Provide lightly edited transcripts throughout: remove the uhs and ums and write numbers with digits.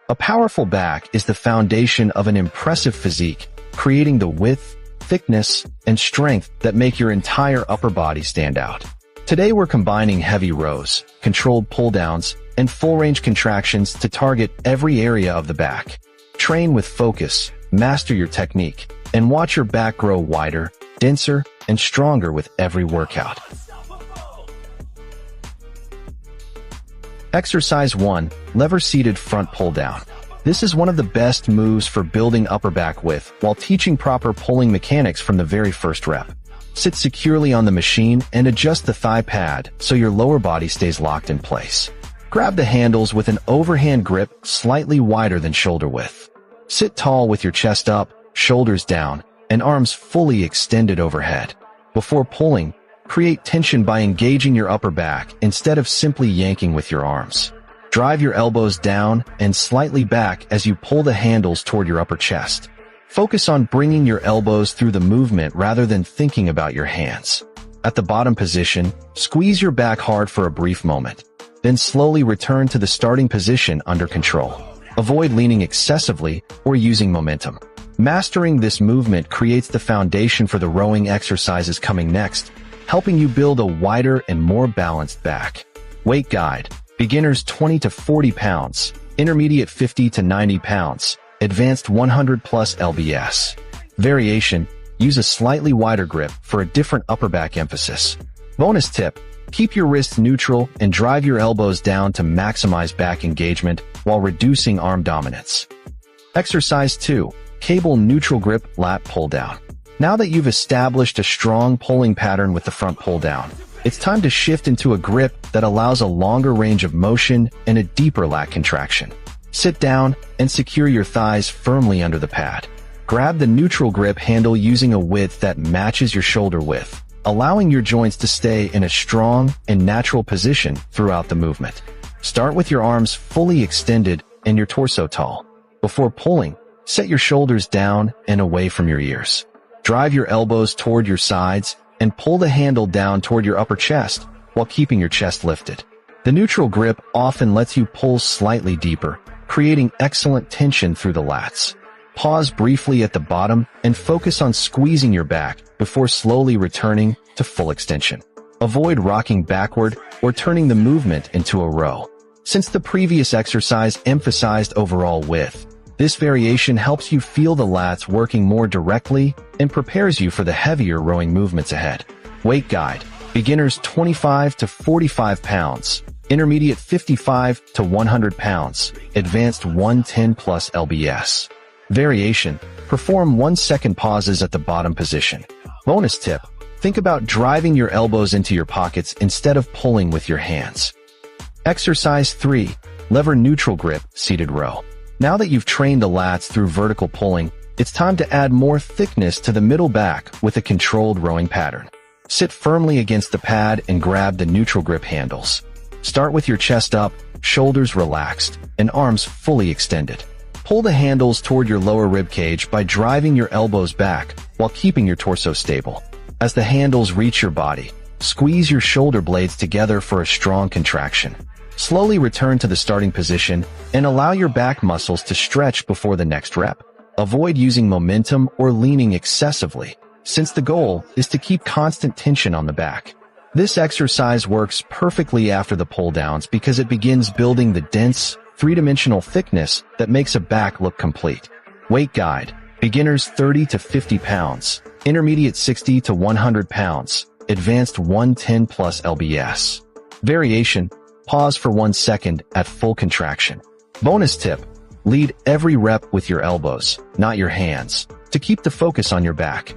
A powerful back is the foundation of an impressive physique, creating the width, thickness, and strength that make your entire upper body stand out. Today we're combining heavy rows, controlled pull-downs, and full-range contractions to target every area of the back. Train with focus, master your technique, and watch your back grow wider, denser, and stronger with every workout. Exercise 1. Lever-seated front pull-down. This is one of the best moves for building upper back width while teaching proper pulling mechanics from the very first rep. Sit securely on the machine and adjust the thigh pad so your lower body stays locked in place. Grab the handles with an overhand grip slightly wider than shoulder width. Sit tall with your chest up, shoulders down, and arms fully extended overhead. Before pulling, create tension by engaging your upper back instead of simply yanking with your arms. Drive your elbows down and slightly back as you pull the handles toward your upper chest. Focus on bringing your elbows through the movement rather than thinking about your hands. At the bottom position, squeeze your back hard for a brief moment. Then slowly return to the starting position under control. Avoid leaning excessively or using momentum. Mastering this movement creates the foundation for the rowing exercises coming next, helping you build a wider and more balanced back. Weight guide. Beginners 20 to 40 pounds, intermediate 50 to 90 pounds, advanced 100 plus lbs. Variation. Use a slightly wider grip for a different upper back emphasis. Bonus tip. Keep your wrists neutral and drive your elbows down to maximize back engagement while reducing arm dominance. Exercise 2. Cable neutral grip lat pull down. Now that you've established a strong pulling pattern with the front pull down, it's time to shift into a grip that allows a longer range of motion and a deeper lat contraction. Sit down and secure your thighs firmly under the pad. Grab the neutral grip handle using a width that matches your shoulder width, allowing your joints to stay in a strong and natural position throughout the movement. Start with your arms fully extended and your torso tall. Before pulling, set your shoulders down and away from your ears. Drive your elbows toward your sides and pull the handle down toward your upper chest while keeping your chest lifted. The neutral grip often lets you pull slightly deeper, creating excellent tension through the lats. Pause briefly at the bottom and focus on squeezing your back before slowly returning to full extension. Avoid rocking backward or turning the movement into a row. Since the previous exercise emphasized overall width, this variation helps you feel the lats working more directly and prepares you for the heavier rowing movements ahead. Weight guide. Beginners 25 to 45 pounds, intermediate 55 to 100 pounds, advanced 110 plus lbs. Variation. Perform 1-second pauses at the bottom position. Bonus tip. Think about driving your elbows into your pockets instead of pulling with your hands. Exercise 3. Lever neutral grip seated row. Now that you've trained the lats through vertical pulling, it's time to add more thickness to the middle back with a controlled rowing pattern. Sit firmly against the pad and grab the neutral grip handles. Start with your chest up, shoulders relaxed, and arms fully extended. Pull the handles toward your lower rib cage by driving your elbows back while keeping your torso stable. As the handles reach your body, squeeze your shoulder blades together for a strong contraction. Slowly return to the starting position and allow your back muscles to stretch before the next rep. Avoid using momentum or leaning excessively, since the goal is to keep constant tension on the back. This exercise works perfectly after the pull downs because it begins building the dense, three-dimensional thickness that makes a back look complete. Weight guide. Beginners 30 to 50 pounds, intermediate 60 to 100 pounds, advanced 110 plus lbs. Variation. Pause for 1 second at full contraction. Bonus tip. Lead every rep with your elbows, not your hands, to keep the focus on your back.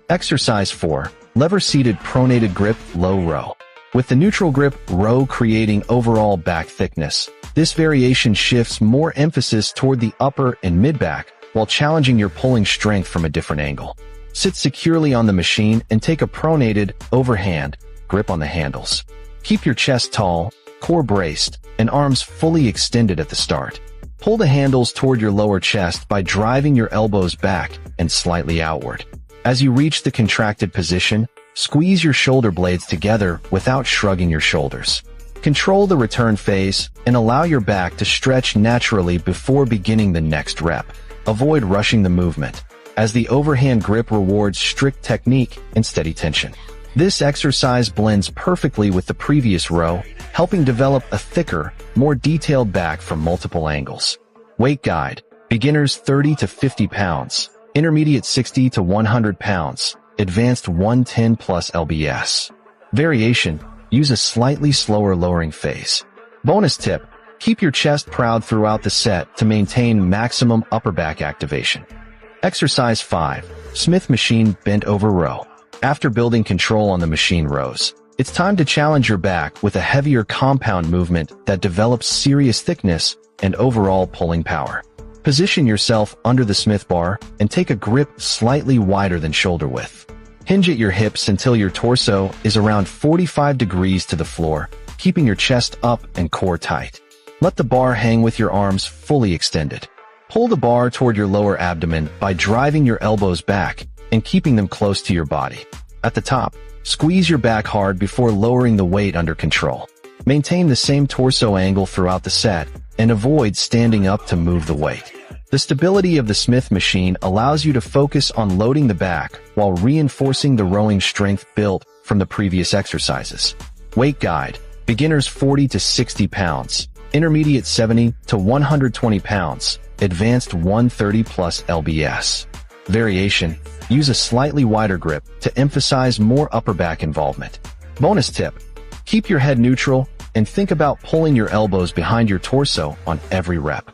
Exercise 4. Lever-seated pronated grip low row. With the neutral grip row creating overall back thickness, this variation shifts more emphasis toward the upper and mid-back while challenging your pulling strength from a different angle. Sit securely on the machine and take a pronated, overhand grip on the handles. Keep your chest tall, core braced, and arms fully extended at the start. Pull the handles toward your lower chest by driving your elbows back and slightly outward. As you reach the contracted position, squeeze your shoulder blades together without shrugging your shoulders. Control the return phase and allow your back to stretch naturally before beginning the next rep. Avoid rushing the movement, as the overhand grip rewards strict technique and steady tension. This exercise blends perfectly with the previous row, helping develop a thicker, more detailed back from multiple angles. Weight guide: beginners 30 to 50 pounds, intermediate 60 to 100 pounds, advanced 110 plus lbs. Variation: use a slightly slower lowering phase. Bonus tip: keep your chest proud throughout the set to maintain maximum upper back activation. Exercise 5. Smith Machine Bent Over Row. After building control on the machine rows, it's time to challenge your back with a heavier compound movement that develops serious thickness and overall pulling power. Position yourself under the Smith bar and take a grip slightly wider than shoulder width. Hinge at your hips until your torso is around 45 degrees to the floor, keeping your chest up and core tight. Let the bar hang with your arms fully extended. Pull the bar toward your lower abdomen by driving your elbows back and keeping them close to your body. At the top, squeeze your back hard before lowering the weight under control. Maintain the same torso angle throughout the set and avoid standing up to move the weight. The stability of the Smith machine allows you to focus on loading the back while reinforcing the rowing strength built from the previous exercises. Weight guide: beginners 40 to 60 pounds, intermediate 70 to 120 pounds, advanced 130 plus lbs. Variation: use a slightly wider grip to emphasize more upper back involvement. Bonus tip: keep your head neutral and think about pulling your elbows behind your torso on every rep.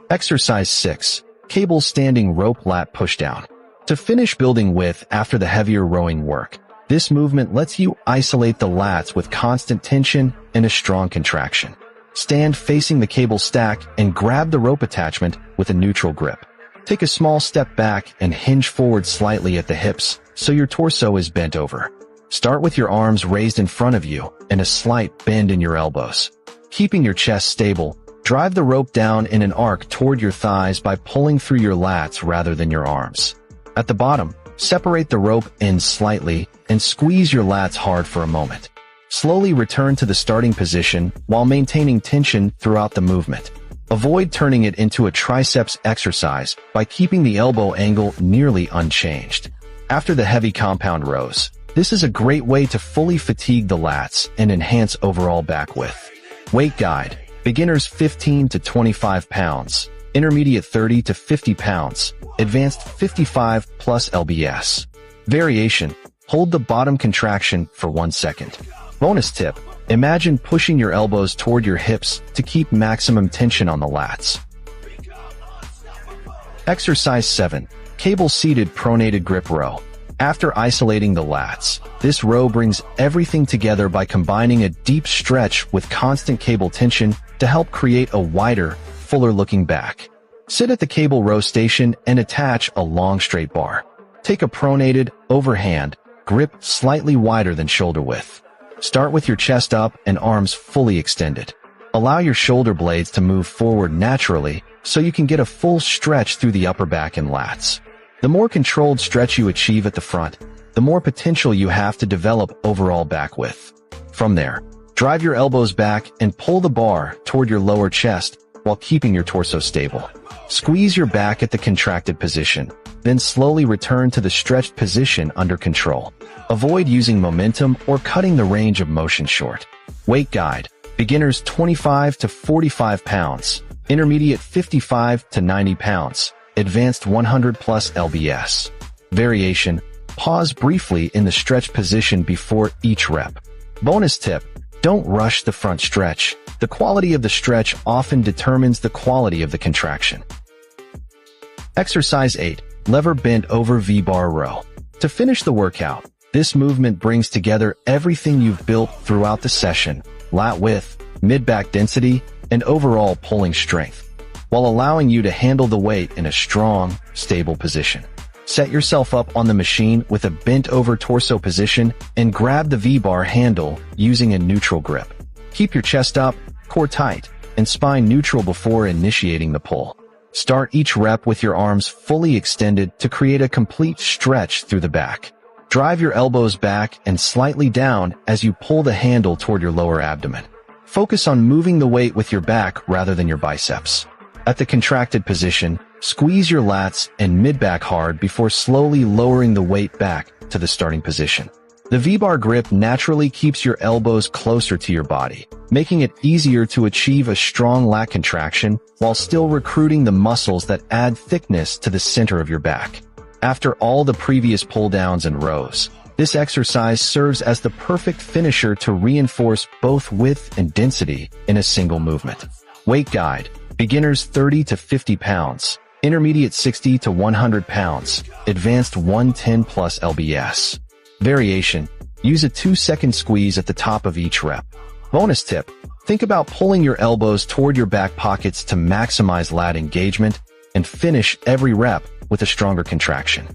Exercise 6. Cable Standing Rope Lat Pushdown. To finish building width after the heavier rowing work, this movement lets you isolate the lats with constant tension and a strong contraction. Stand facing the cable stack and grab the rope attachment with a neutral grip. Take a small step back and hinge forward slightly at the hips so your torso is bent over. Start with your arms raised in front of you and a slight bend in your elbows. Keeping your chest stable, drive the rope down in an arc toward your thighs by pulling through your lats rather than your arms. At the bottom, separate the rope ends slightly and squeeze your lats hard for a moment. Slowly return to the starting position while maintaining tension throughout the movement. Avoid turning it into a triceps exercise by keeping the elbow angle nearly unchanged. After the heavy compound rows, this is a great way to fully fatigue the lats and enhance overall back width. Weight guide: beginners 15 to 25 pounds, intermediate 30 to 50 pounds, advanced 55 plus lbs. Variation: hold the bottom contraction for 1 second. Bonus tip: imagine pushing your elbows toward your hips to keep maximum tension on the lats. Exercise 7. Cable-Seated Pronated Grip Row. After isolating the lats, this row brings everything together by combining a deep stretch with constant cable tension to help create a wider, fuller-looking back. Sit at the cable row station and attach a long straight bar. Take a pronated, overhand, grip slightly wider than shoulder width. Start with your chest up and arms fully extended. Allow your shoulder blades to move forward naturally so you can get a full stretch through the upper back and lats. The more controlled stretch you achieve at the front, the more potential you have to develop overall back width. From there, drive your elbows back and pull the bar toward your lower chest while keeping your torso stable. Squeeze your back at the contracted position, then slowly return to the stretched position under control. Avoid using momentum or cutting the range of motion short. Weight guide: beginners 25 to 45 pounds, intermediate 55 to 90 pounds, advanced 100 plus lbs. Variation: pause briefly in the stretched position before each rep. Bonus tip: don't rush the front stretch. The quality of the stretch often determines the quality of the contraction. Exercise 8. Lever Bent Over V-Bar Row. To finish the workout, this movement brings together everything you've built throughout the session: lat width, mid-back density, and overall pulling strength, while allowing you to handle the weight in a strong, stable position. Set yourself up on the machine with a bent-over torso position and grab the V-bar handle using a neutral grip. Keep your chest up, core tight, and spine neutral before initiating the pull. Start each rep with your arms fully extended to create a complete stretch through the back. Drive your elbows back and slightly down as you pull the handle toward your lower abdomen. Focus on moving the weight with your back rather than your biceps. At the contracted position, squeeze your lats and mid-back hard before slowly lowering the weight back to the starting position. The V-bar grip naturally keeps your elbows closer to your body, making it easier to achieve a strong lat contraction while still recruiting the muscles that add thickness to the center of your back. After all the previous pull-downs and rows, this exercise serves as the perfect finisher to reinforce both width and density in a single movement. Weight guide: beginners 30 to 50 pounds, intermediate 60 to 100 pounds, advanced 110 plus lbs. Variation: use a 2-second squeeze at the top of each rep. Bonus tip: think about pulling your elbows toward your back pockets to maximize lat engagement and finish every rep with a stronger contraction.